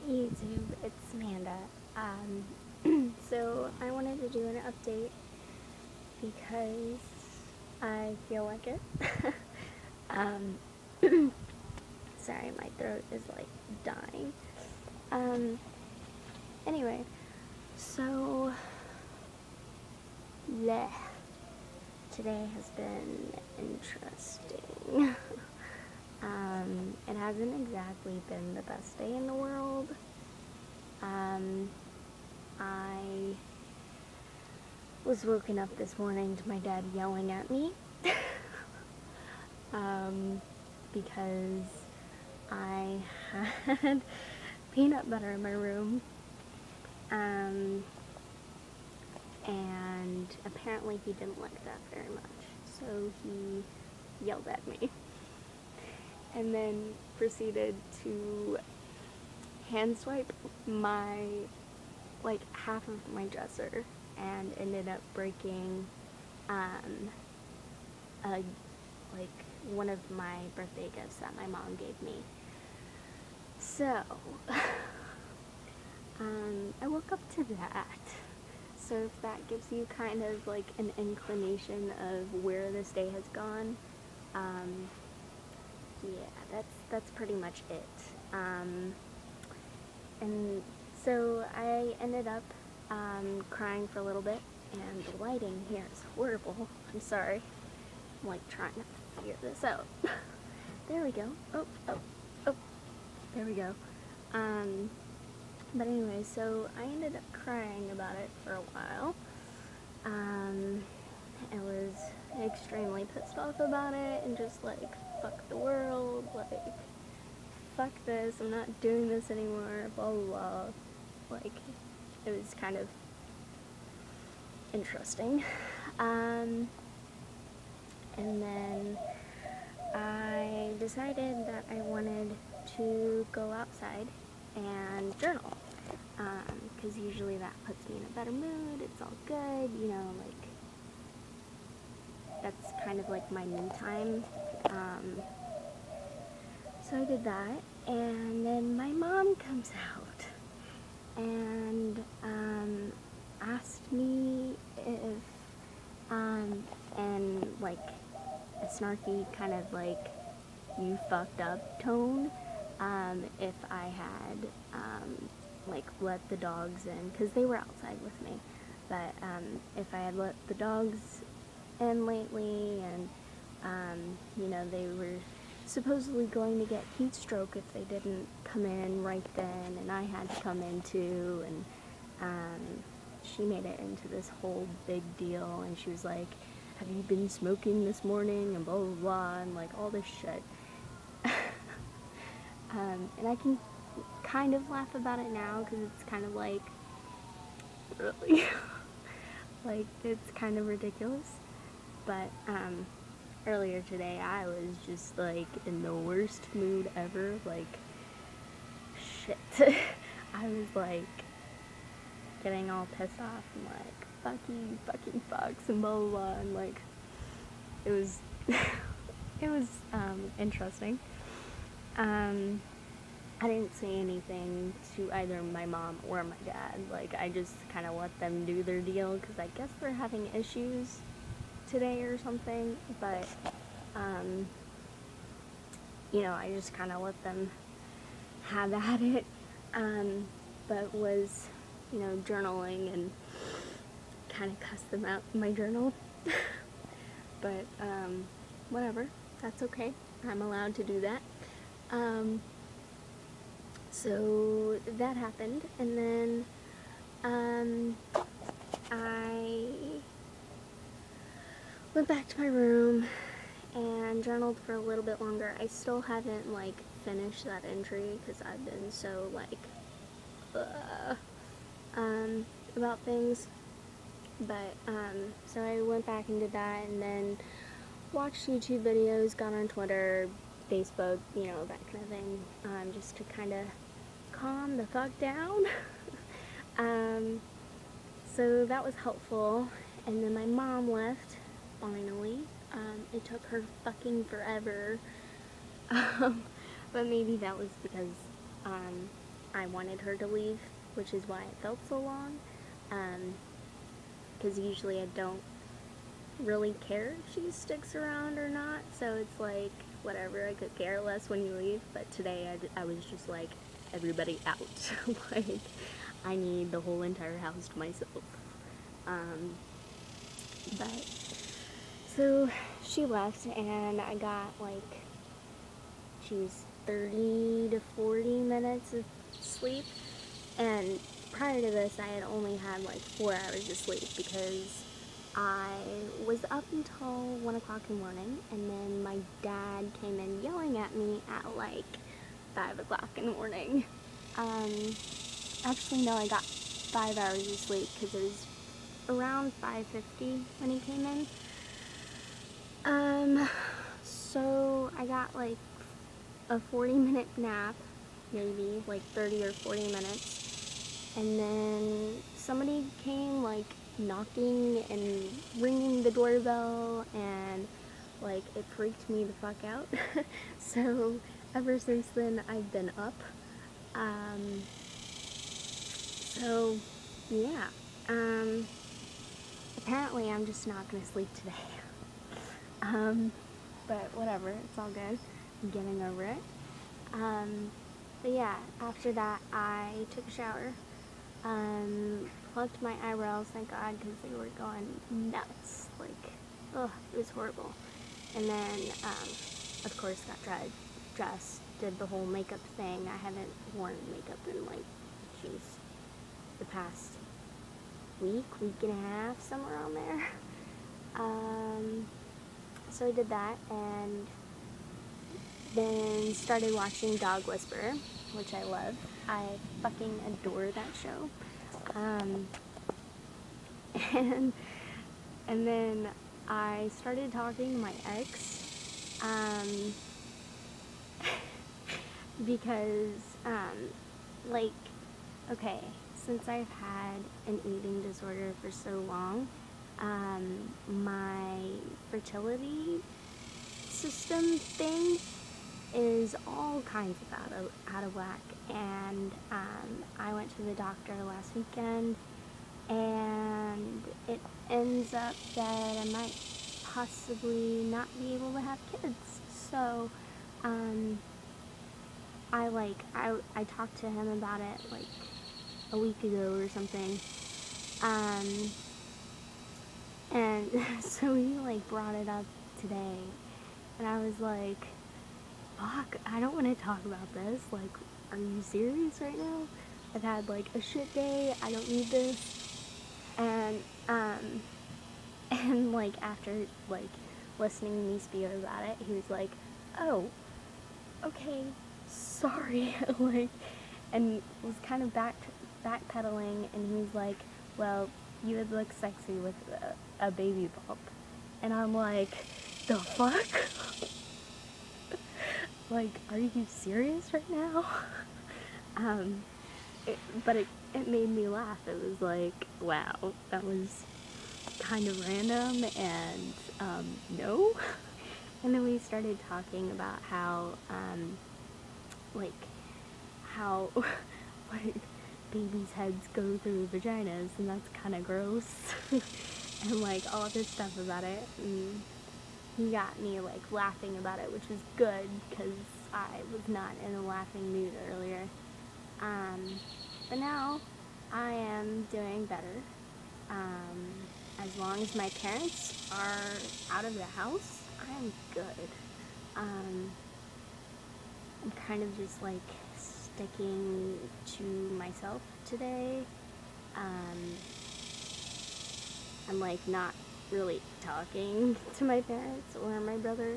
YouTube, it's Amanda. So I wanted to do an update because I feel like it. um, Sorry, my throat is like dying. Um, anyway, so bleh. Today has been interesting. It hasn't exactly been the best day in the world. I was woken up this morning to my dad yelling at me because I had peanut butter in my room, and apparently he didn't like that very much, so he yelled at me and then proceeded to hand swipe my, like, half of my dresser and ended up breaking like one of my birthday gifts that my mom gave me. So I woke up to that. So if that gives you kind of like an inclination of where this day has gone, yeah, that's pretty much it. And so I ended up crying for a little bit, and the lighting here is horrible. I'm sorry. I'm like trying to figure this out. There we go. Oh, there we go. But anyway, so I ended up crying about it for a while. I was extremely pissed off about it and just like, fuck the world, like, fuck this, I'm not doing this anymore, blah blah blah. Like, it was kind of interesting. And then I decided that I wanted to go outside and journal, because usually that puts me in a better mood, it's all good, you know, like, that's kind of like my me time. So I did that, and then my mom comes out and asked me if, and like a snarky kind of like, you fucked up tone, if I had like let the dogs in, because they were outside with me, but if I had let the dogs in lately, and you know, they were supposedly going to get heat stroke if they didn't come in right then, and I had to come in too, and she made it into this whole big deal, and she was like, have you been smoking this morning, and blah blah blah, and like all this shit. And I can kind of laugh about it now, because it's kind of like, really, like, it's kind of ridiculous. But earlier today I was just like in the worst mood ever, like, shit. I was like getting all pissed off and like, fuck you, fucking fucks, and blah blah blah, and like, it was it was interesting. I didn't say anything to either my mom or my dad. Like, I just kind of let them do their deal, because I guess they're having issues today or something, but you know, I just kind of let them have at it, but was, you know, journaling and kind of cussed them out in my journal. But whatever, that's okay, I'm allowed to do that. So that happened, and then I went back to my room and journaled for a little bit longer. I still haven't like finished that entry because I've been so like about things, but so I went back and did that, and then watched YouTube videos, got on Twitter, Facebook, you know, that kind of thing, just to kind of calm the fuck down. So that was helpful, and then my mom left, finally. It took her fucking forever, but maybe that was because I wanted her to leave, which is why it felt so long. Because usually I don't really care if she sticks around or not, so it's like, whatever, I could care less when you leave. But today I was just like, everybody out. Like, I need the whole entire house to myself. But so she left, and I got like, she's 30 to 40 minutes of sleep, and prior to this I had only had like 4 hours of sleep because I was up until 1 o'clock in the morning, and then my dad came in yelling at me at like 5 o'clock in the morning. Actually no, I got 5 hours of sleep because it was around 5:50 when he came in. So I got like a 40-minute nap, maybe like 30 or 40 minutes, and then somebody came like knocking and ringing the doorbell, and like it freaked me the fuck out. So ever since then I've been up. So yeah, apparently I'm just not gonna sleep today. But whatever, it's all good. I'm getting over it. But yeah, after that I took a shower, plucked my eyebrows, thank God, because they were going nuts. Like, ugh, it was horrible. And then, of course, got dressed, did the whole makeup thing. I haven't worn makeup in like, jeez, the past week and a half, somewhere around there. So I did that, and then started watching Dog Whisperer, which I love. I fucking adore that show. And then I started talking to my ex, because, like, okay, since I've had an eating disorder for so long, my fertility system thing is all kinds of out of whack, and I went to the doctor last weekend, and it ends up that I might possibly not be able to have kids. So I talked to him about it like a week ago or something, and so he like brought it up today, and I was like, fuck, I don't want to talk about this. Like, are you serious right now? I've had like a shit day, I don't need this. And like after like listening to me speak about it, he was like, oh, okay, sorry. Like, and was kind of backpedaling, and he was like, well, you would look sexy with a baby bump. And I'm like, the fuck? Like, are you serious right now? But it made me laugh. It was like, wow, that was kind of random, and no. And then we started talking about how like babies' heads go through vaginas, and that's kind of gross. And like all this stuff about it, and he got me like laughing about it, which was good because I was not in a laughing mood earlier. But now I am doing better. As long as my parents are out of the house, I am good. I'm kind of just like sticking to myself today. I'm like not really talking to my parents or my brother,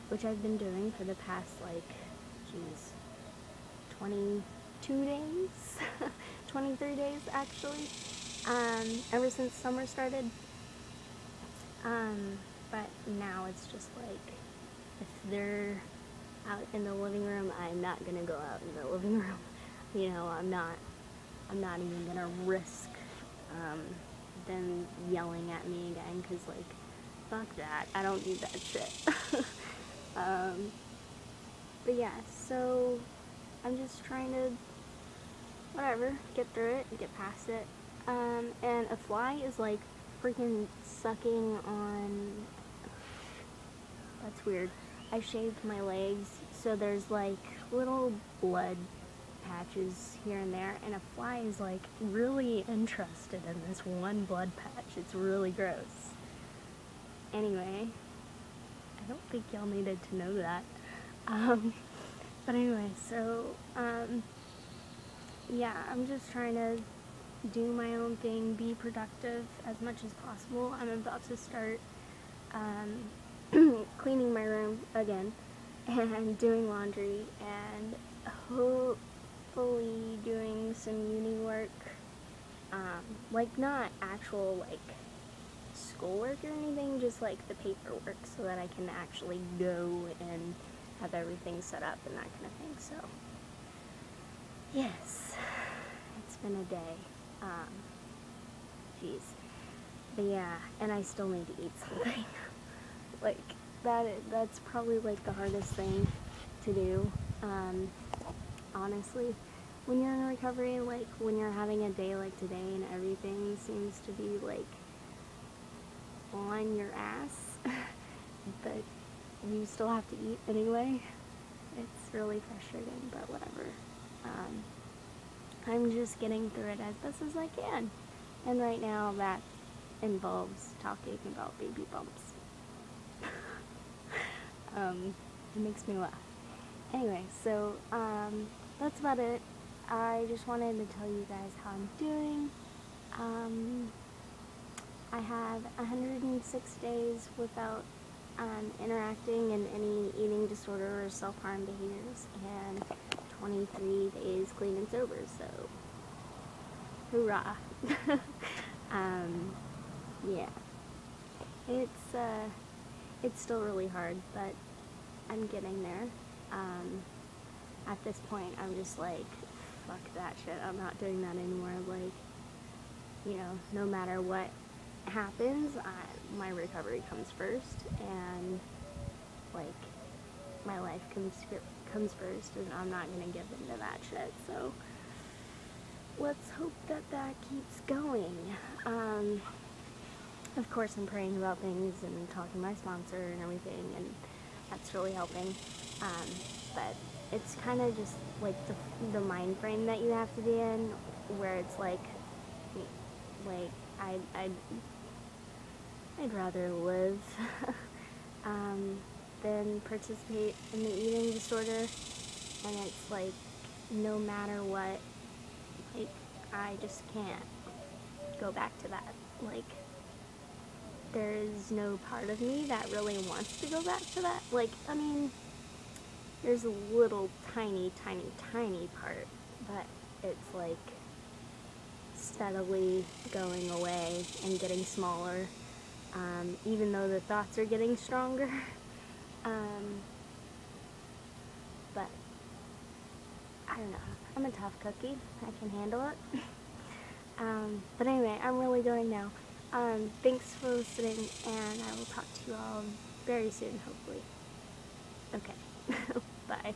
which I've been doing for the past like, 22 days, 23 days actually, ever since summer started. But now it's just like, if they're out in the living room, I'm not gonna go out in the living room. You know, I'm not even gonna risk them yelling at me again, because like, fuck that, I don't need that shit. But yeah, so I'm just trying to, whatever, get through it and get past it. And a fly is like freaking sucking on, that's weird. I shaved my legs, so there's like little blood patches here and there, and a fly is like really interested in this one blood patch. It's really gross. Anyway, I don't think y'all needed to know that. But anyway, so, yeah, I'm just trying to do my own thing, be productive as much as possible. I'm about to start cleaning my room again and doing laundry and hopefully doing some uni work, like not actual like schoolwork or anything, just like the paperwork so that I can actually go and have everything set up and that kind of thing. So yes, it's been a day. Jeez. But yeah, and I still need to eat something. Like, that's probably like the hardest thing to do, honestly. When you're in recovery, like when you're having a day like today and everything seems to be like on your ass, but you still have to eat anyway. It's really frustrating, but whatever. I'm just getting through it as best as I can. And right now that involves talking about baby bumps. It makes me laugh. Anyway, so that's about it. I just wanted to tell you guys how I'm doing. I have 106 days without interacting in any eating disorder or self-harm behaviors, and 23 days clean and sober, so hoorah. Yeah, it's still really hard, but I'm getting there. At this point, I'm just like, fuck that shit, I'm not doing that anymore. Like, you know, no matter what happens, my recovery comes first, and like my life comes first, and I'm not gonna give into that shit. So let's hope that that keeps going. Of course, I'm praying about things and talking to my sponsor and everything, and that's really helping. But it's kind of just like the mind frame that you have to be in, where it's like I'd rather live than participate in the eating disorder, and it's like no matter what, like I just can't go back to that. Like there's no part of me that really wants to go back to that. Like, I mean, there's a little tiny part, but it's like steadily going away and getting smaller, even though the thoughts are getting stronger. But I don't know, I'm a tough cookie, I can handle it. But anyway, I'm really going now. Thanks for listening, and I will talk to you all very soon, hopefully. Okay, bye.